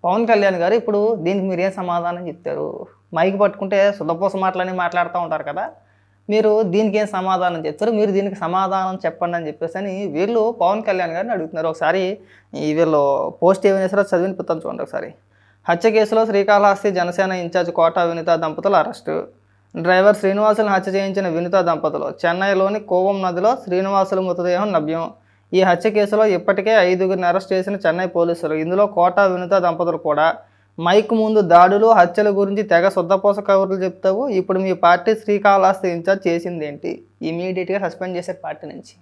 పవన్ కళ్యాణ్ గారు ఇప్పుడు దీనికి మీరేం సమాధానం చెప్తారు? మైక్ పట్టుకుంటే సుద్దపూస మాటలని మాట్లాడుతూ ఉంటారు కదా! మీరు దీనికి ఏం సమాధానం చెప్తారు? మీరు దీనికి సమాధానం చెప్పండి అని చెప్పేసని వీళ్ళు పవన్ కళ్యాణ్ గారిని అడుగుతున్నారు. ఒకసారి వీళ్ళు పోస్ట్ ఏమైనా వేసారో చదివినిపిస్తాను చూడండి ఒకసారి. హత్య కేసులో శ్రీకాళహస్తి జనసేన ఇన్ఛార్జ్ కోటా వినిత దంపతులు అరెస్టు. డ్రైవర్ శ్రీనివాసులను హత్య చేయించిన వినిత దంపతులు చెన్నైలోని కోవం నదిలో శ్రీనివాసుల మృతదేహం లభ్యం. ఈ హత్య కేసులో ఇప్పటికే 5గురిని అరెస్ట్ చేసిన చెన్నై పోలీసులు. ఇందులో కోటా వినిత దంపతులు కూడా. మైక్ ముందు దాడులు హత్యల గురించి తెగ శుద్ధపోస కబుర్లు చెప్తావు. ఇప్పుడు మీ పార్టీ శ్రీకాళహస్తి ఇన్ఛార్జ్ చేసింది ఏంటి? ఇమీడియట్గా సస్పెండ్ చేశారు పార్టీ నుంచి.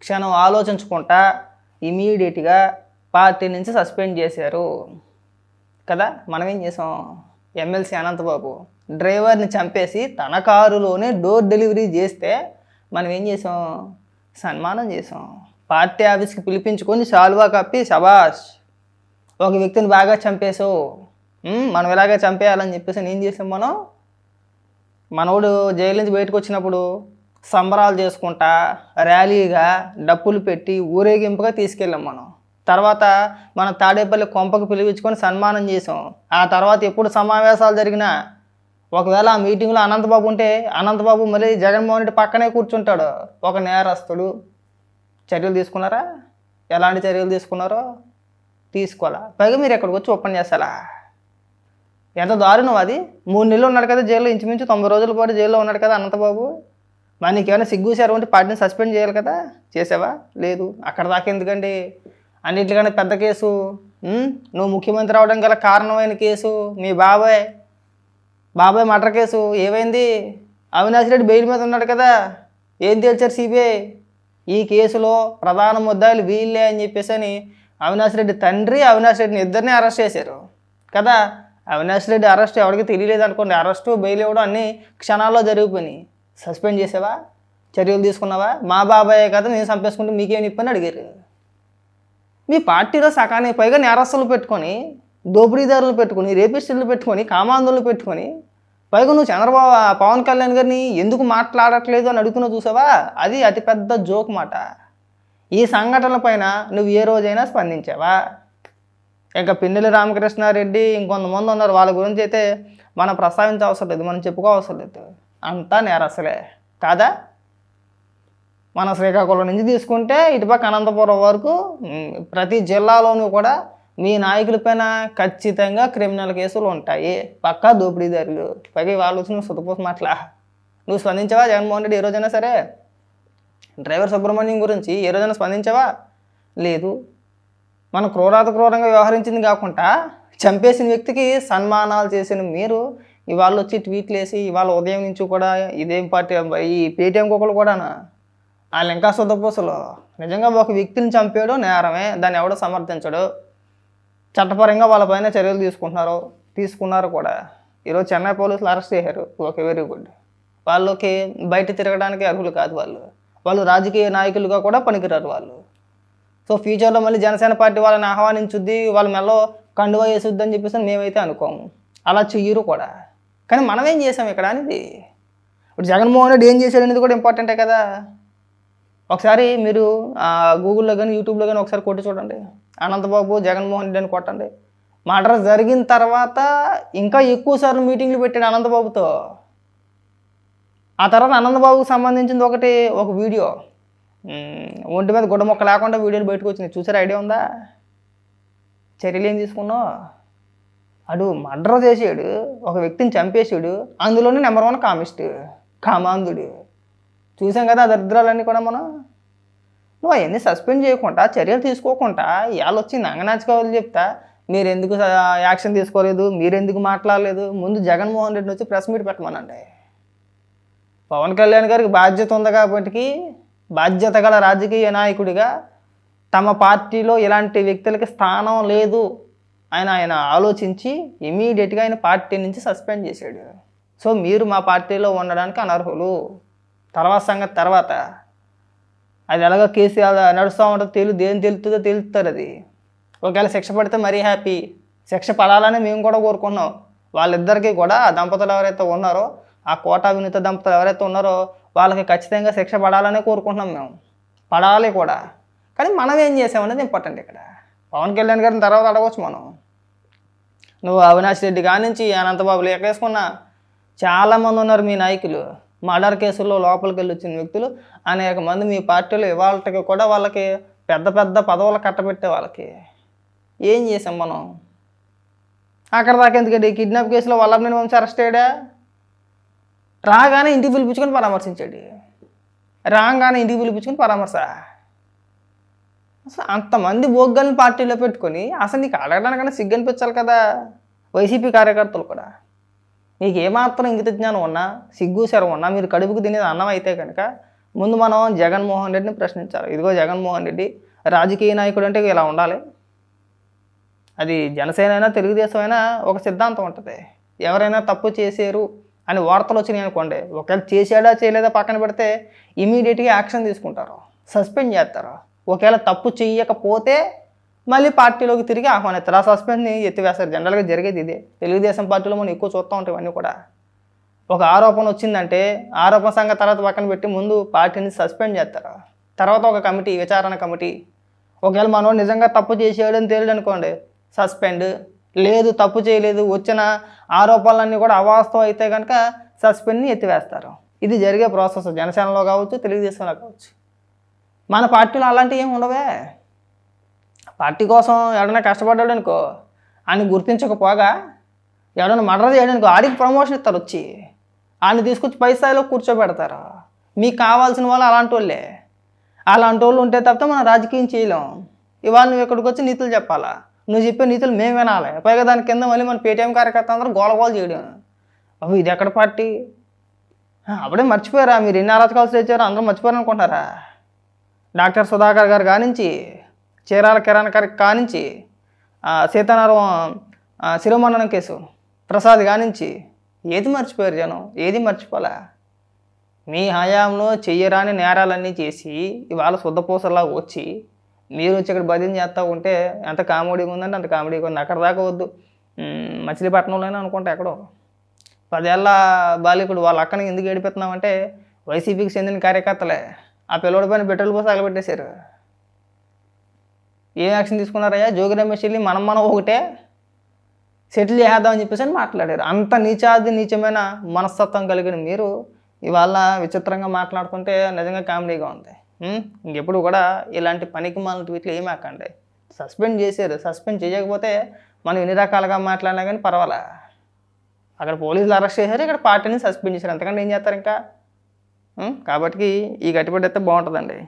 క్షణం ఆలోచించుకుంటా ఇమీడియట్గా పార్టీ నుంచి సస్పెండ్ చేశారు కదా. మనం ఏం చేసాం? ఎమ్మెల్సీ అనంతబాబు డ్రైవర్ని చంపేసి తన కారులోనే డోర్ డెలివరీ చేస్తే మనం ఏం చేసాం? సన్మానం చేసాం. పార్టీ ఆఫీస్కి పిలిపించుకొని శాలువా కప్పి శబాష్ ఒక వ్యక్తిని బాగా చంపేసావు, మనం ఇలాగే చంపేయాలని చెప్పేసి ఏం చేసాం? మనోడు జైలు నుంచి బయటకు వచ్చినప్పుడు సంబరాలు చేసుకుంటా ర్యాలీగా డప్పులు పెట్టి ఊరేగింపుగా తీసుకెళ్ళాం మనం. తర్వాత మన తాడేపల్లి కొంపకు పిలిపించుకొని సన్మానం చేసాం. ఆ తర్వాత ఎప్పుడు సమావేశాలు జరిగినా ఒకవేళ ఆ మీటింగ్లో అనంతబాబు ఉంటే అనంతబాబు మళ్ళీ జగన్మోహన్ రెడ్డి పక్కనే కూర్చుంటాడు. ఒక నేరస్తుడు. చర్యలు తీసుకున్నారా? ఎలాంటి చర్యలు తీసుకున్నారో తీసుకోవాలా. పైగా మీరు ఎక్కడికి వచ్చి ఓపెన్ చేస్తారా? ఎంత దారుణం అది. 3 నెలలు ఉన్నాడు కదా జైల్లో, ఇంచుమించు 90 రోజుల పాటు జైల్లో ఉన్నాడు కదా అనంతబాబు. మరి నీకేమైనా సిగ్గుసారు అంటే పార్టీని సస్పెండ్ చేయాలి కదా. చేసావా? లేదు. అక్కడ దాకా ఎందుకండి? అన్నింటికన్నా పెద్ద కేసు, నువ్వు ముఖ్యమంత్రి అవడం గల కారణమైన కేసు మీ బాబాయ్ మర్డర్ కేసు. ఏమైంది? అవినాష్ రెడ్డి బెయిల్ మీద ఉన్నాడు కదా. ఏం తేల్చారు సిబిఐ? ఈ కేసులో ప్రధాన ముద్దాయిలు వీళ్ళే అని చెప్పేసి అని అవినాష్ రెడ్డి తండ్రి అవినాష్ రెడ్డిని ఇద్దరిని అరెస్ట్ చేశారు కదా. అవినాష్ రెడ్డి అరెస్ట్ ఎవరికి తెలియలేదు అనుకోండి. అరెస్టు బెయిల్ ఇవ్వడం అన్నీ క్షణాల్లో జరిగిపోయినాయి. సస్పెండ్ చేసావా? చర్యలు తీసుకున్నావా? మా బాబాయే కదా నేను చంపేసుకుంటే మీకేం ఇప్పని అడిగారు. మీ పార్టీలో సకానికి పైగా నేరస్తులు పెట్టుకొని, దోపిడీదారులు పెట్టుకొని, రేపిస్టులు పెట్టుకొని, కామాంధులు పెట్టుకొని, పైగా నువ్వు పవన్ కళ్యాణ్ గారిని ఎందుకు మాట్లాడట్లేదు అని అడుగుతున్నావు చూసావా? అది అతిపెద్ద జోక్ మాట. ఈ సంఘటనల పైన నువ్వు ఏ రోజైనా స్పందించావా? ఇంకా పిన్నెల్లి రామకృష్ణారెడ్డి ఇంకొంతమంది ఉన్నారు. వాళ్ళ గురించి అయితే మనం ప్రస్తావించవసరం లేదు, మనం చెప్పుకోవసరం లేదు. అంతా నేరస్తులే కాదా. మన శ్రీకాకుళం నుంచి తీసుకుంటే ఇటుపక్క అనంతపురం వరకు ప్రతి జిల్లాలోనూ కూడా మీ నాయకులపైన ఖచ్చితంగా క్రిమినల్ కేసులు ఉంటాయి. పక్కా దోపిడీదారులు. పైగా వాళ్ళు వచ్చి నువ్వు సుతపోసం అట్లా నువ్వు స్పందించావా? జగన్మోహన్ రెడ్డి ఏ రోజైనా సరే డ్రైవర్ సుబ్రహ్మణ్యం గురించి ఏ రోజైనా స్పందించావా? లేదు. మన క్రూరంగా వ్యవహరించింది కాకుండా చంపేసిన వ్యక్తికి సన్మానాలు చేసిన మీరు ఇవాళ వచ్చి ట్వీట్లు వేసి ఇవాళ ఉదయం నుంచి కూడా ఇదేం పార్టీ ఈ పేటీఎం కుక్కలు కూడా వాళ్ళు ఇంకా శుద్ధపూసలు. నిజంగా ఒక వ్యక్తిని చంపేయడం నేరమే, దాన్ని ఎవడో సమర్థించడు. చట్టపరంగా వాళ్ళపైన చర్యలు తీసుకున్నారు కూడా. ఈరోజు చెన్నై పోలీసులు అరెస్ట్ చేశారు. Okay, very good. వాళ్ళకి బయట తిరగడానికి అర్హులు కాదు. వాళ్ళు రాజకీయ నాయకులుగా కూడా పనికిరారు వాళ్ళు. సో ఫ్యూచర్లో మళ్ళీ జనసేన పార్టీ వాళ్ళని ఆహ్వానించుద్ది, వాళ్ళ మెల్లో కండువా వేసుద్ది అని చెప్పేసి మేమైతే అనుకోము. అలా చెయ్యరు కూడా. కానీ మనం ఏం చేసాం ఇక్కడ అనేది? ఇప్పుడు జగన్మోహన్ రెడ్డి ఏం చేశాడు అనేది కూడా ఇంపార్టెంటే కదా. ఒకసారి మీరు గూగుల్లో కానీ యూట్యూబ్లో కానీ ఒకసారి కొట్టి చూడండి. అనంతబాబు జగన్మోహన్ రెడ్డి అని కొట్టండి. మర్డర్ జరిగిన తర్వాత ఇంకా ఎక్కువ సార్లు మీటింగ్లు పెట్టాడు అనంతబాబుతో. ఆ తర్వాత అనంతబాబుకు సంబంధించింది ఒక వీడియో, ఒంటి మీద గుడ్డ మొక్క లేకుండా వీడియోలు బయటకు వచ్చినాయి. చూసారు? ఐడియా ఉందా? చర్యలు ఏం తీసుకున్నావు? అడు మర్డర్ చేసాడు, ఒక వ్యక్తిని చంపేసాడు, అందులోనే నెంబర్ 1 కామాంధుడు. చూసాం కదా ఆ దరిద్రాలన్నీ కూడా మనం. నువ్వు అవన్నీ సస్పెండ్ చేయకుండా చర్యలు తీసుకోకుండా ఇవాళ వచ్చి నంగనాచుకోవాలి చెప్తా మీరు ఎందుకు యాక్షన్ తీసుకోలేదు, మీరు ఎందుకు మాట్లాడలేదు? ముందు జగన్మోహన్ రెడ్డిని వచ్చి ప్రెస్ మీట్ పెట్టమనండి. పవన్ కళ్యాణ్ గారికి బాధ్యత ఉంది కాబట్టి బాధ్యత గల రాజకీయ నాయకుడిగా తమ పార్టీలో ఇలాంటి వ్యక్తులకి స్థానం లేదు ఆయన ఆలోచించి ఇమీడియట్గా ఆయన పార్టీ నుంచి సస్పెండ్ చేశాడు. సో మీరు మా పార్టీలో ఉండడానికి అనర్హులు. తర్వాత సంగతి తర్వాత. అది ఎలాగో కేసు నడుస్తూ ఉంటుందో దేని తెలుస్తారు. అది ఒకవేళ శిక్ష పడితే మరీ హ్యాపీ. శిక్ష పడాలని మేము కూడా కోరుకున్నాం. వాళ్ళిద్దరికీ కూడా ఆ దంపతులు ఎవరైతే ఉన్నారో, ఆ కోటా వినిత దంపతులు ఎవరైతే ఉన్నారో వాళ్ళకి ఖచ్చితంగా శిక్ష పడాలనే కోరుకుంటున్నాం మేము. పడాలి కూడా. కానీ మనం ఏం చేసామనేది ఇంపార్టెంట్ ఇక్కడ. పవన్ కళ్యాణ్ గారిని తర్వాత అడగవచ్చు మనం. నువ్వు అవినాష్ రెడ్డి కానించి అనంతబాబు లేకేసుకున్న చాలామంది ఉన్నారు మీ నాయకులు. మర్డర్ కేసుల్లో లోపలికి వెళ్ళి వచ్చిన వ్యక్తులు అనేక మంది మీ పార్టీలో ఇవాళకి కూడా వాళ్ళకి పెద్ద పెద్ద పదవులు కట్టబెట్టే వాళ్ళకి ఏం చేసాం మనం? అక్కడ దాకా ఎందుకంటే కిడ్నాప్ కేసులో వల్లభనేని వంశీ అరెస్ట్ అయ్యాడా? రాగానే ఇంటికి పిలిపించుకొని పరామర్శించాడు. రాగానే ఇంటికి పిలిపించుకొని పరామర్శ. అసలు అంతమంది బోగ్గల్ని పార్టీలో పెట్టుకొని అసలు నీకు అడగడానికన్నా సిగ్గు అనిపించాలి కదా. వైసీపీ కార్యకర్తలు కూడా మీకు ఏమాత్రం ఇంగిత జ్ఞానం ఉన్నా, సిగ్గు శరం ఉన్నా, మీరు కడుపుకు తినేది అన్నం అయితే కనుక ముందు మనం జగన్మోహన్ రెడ్డిని ప్రశ్నించాలి. ఇదిగో జగన్మోహన్ రెడ్డి రాజకీయ నాయకుడు అంటే ఇలా ఉండాలి. అది జనసేన అయినా తెలుగుదేశం అయినా ఒక సిద్ధాంతం ఉంటుంది. ఎవరైనా తప్పు చేశారు అని వార్తలు వచ్చినాయి అనుకోండి, ఒకవేళ చేశాడా చేయలేదా పక్కన పెడితే ఇమీడియట్గా యాక్షన్ తీసుకుంటారు, సస్పెండ్ చేస్తారు. ఒకవేళ తప్పు చేయకపోతే మళ్ళీ పార్టీలోకి తిరిగి ఆహ్వానిస్తారు. ఆ సస్పెండ్ని ఎత్తివేస్తారు. జనరల్గా జరిగేది ఇదే. తెలుగుదేశం పార్టీలో మనం ఎక్కువ చూస్తూ ఉంటాం ఇవన్నీ కూడా. ఒక ఆరోపణ వచ్చిందంటే ఆరోపణ సంగతి తర్వాత పక్కన పెట్టి ముందు పార్టీని సస్పెండ్ చేస్తారు. తర్వాత ఒక కమిటీ, విచారణ కమిటీ. ఒకవేళ మనోడు నిజంగా తప్పు చేసేయడం తేలిడు అనుకోండి, సస్పెండ్. లేదు తప్పు చేయలేదు, వచ్చిన ఆరోపణలన్నీ కూడా అవాస్తవం అయితే కనుక సస్పెండ్ని ఎత్తివేస్తారు. ఇది జరిగే ప్రాసెస్ జనసేనలో కావచ్చు, తెలుగుదేశంలో కావచ్చు. మన పార్టీలో అలాంటివి ఏమి ఉండవే. పార్టీ కోసం ఎవడైనా కష్టపడ్డాడు అనుకో, ఆయన గుర్తించకపోగా ఎవడైనా మర్డర్ చేయడానికి ఆడికి ప్రమోషన్ ఇస్తారు, వచ్చి ఆయన తీసుకొచ్చి పై స్థాయిలో కూర్చోబెడతారు. మీకు కావాల్సిన వాళ్ళు అలాంటి వాళ్ళే. అలాంటి వాళ్ళు ఉంటే తప్ప మనం రాజకీయం చేయలేం. ఇవాళ నువ్వు ఇక్కడికి వచ్చి నీతులు చెప్పాలా, నువ్వు చెప్పే నీతులు మేము వినాలి. పైగా దాని కింద మళ్ళీ మన పేటీఎం కార్యకర్త అందరూ గోలగోలు చేయడం. అవి ఇది ఎక్కడ పార్టీ? అప్పుడే మర్చిపోయారా? మీరు ఎన్ని అరాచకాలు చేశారో అందరూ మర్చిపోయారు అనుకుంటారా? డాక్టర్ సుధాకర్ గారు కానించి, చీరాల కిరణ్ గారికి కానించి, సీతారాం శిరోమణనం కేసు ప్రసాద్ కానించి ఏది మర్చిపోయారు జనం? ఏది మర్చిపోలే. మీ హయాంలో చెయ్యరాని నేరాలన్నీ చేసి ఇవాళ శుద్ధపూసలా వచ్చి మీరు వచ్చి ఇక్కడ భజన చేస్తూ ఉంటే ఎంత కామెడీగా ఉందంటే అంత కామెడీగా ఉంది. అక్కడ దాకా వద్దు, మచిలీపట్నంలోనే అనుకుంటా ఎక్కడో 10 ఏళ్ళ బాలికుడు వాళ్ళ అక్కని ఎందుకు ఏడిపెత్తున్నామంటే వైసీపీకి చెందిన కార్యకర్తలే ఆ పిల్లోడి పైన పెట్రోల్ పోసి తగలబెట్టేశారు. ఏం యాక్షన్ తీసుకున్నారయ్యా? జోగి రమేష్ వెళ్ళి మనం ఒకటే సెటిల్ చేద్దామని చెప్పేసి అని మాట్లాడారు. అంత నీచమైన మనస్తత్వం కలిగిన మీరు ఇవాళ విచిత్రంగా మాట్లాడుతుంటే నిజంగా కామెడీగా ఉంది. ఇంకెప్పుడు కూడా ఇలాంటి పనికి మాలిన ట్వీట్లు ఏమి ఆకండి. సస్పెండ్ చేశారు, సస్పెండ్ చేయకపోతే మనం ఎన్ని రకాలుగా మాట్లాడినా కానీ పర్వాలే. అక్కడ పోలీసులు అరెస్ట్ చేశారు, ఇక్కడ పార్టీని సస్పెండ్ చేశారు. అంతకంటే ఏం చేస్తారు ఇంకా? కాబట్టి ఈ గట్టిపడి అయితే బాగుంటుందండి.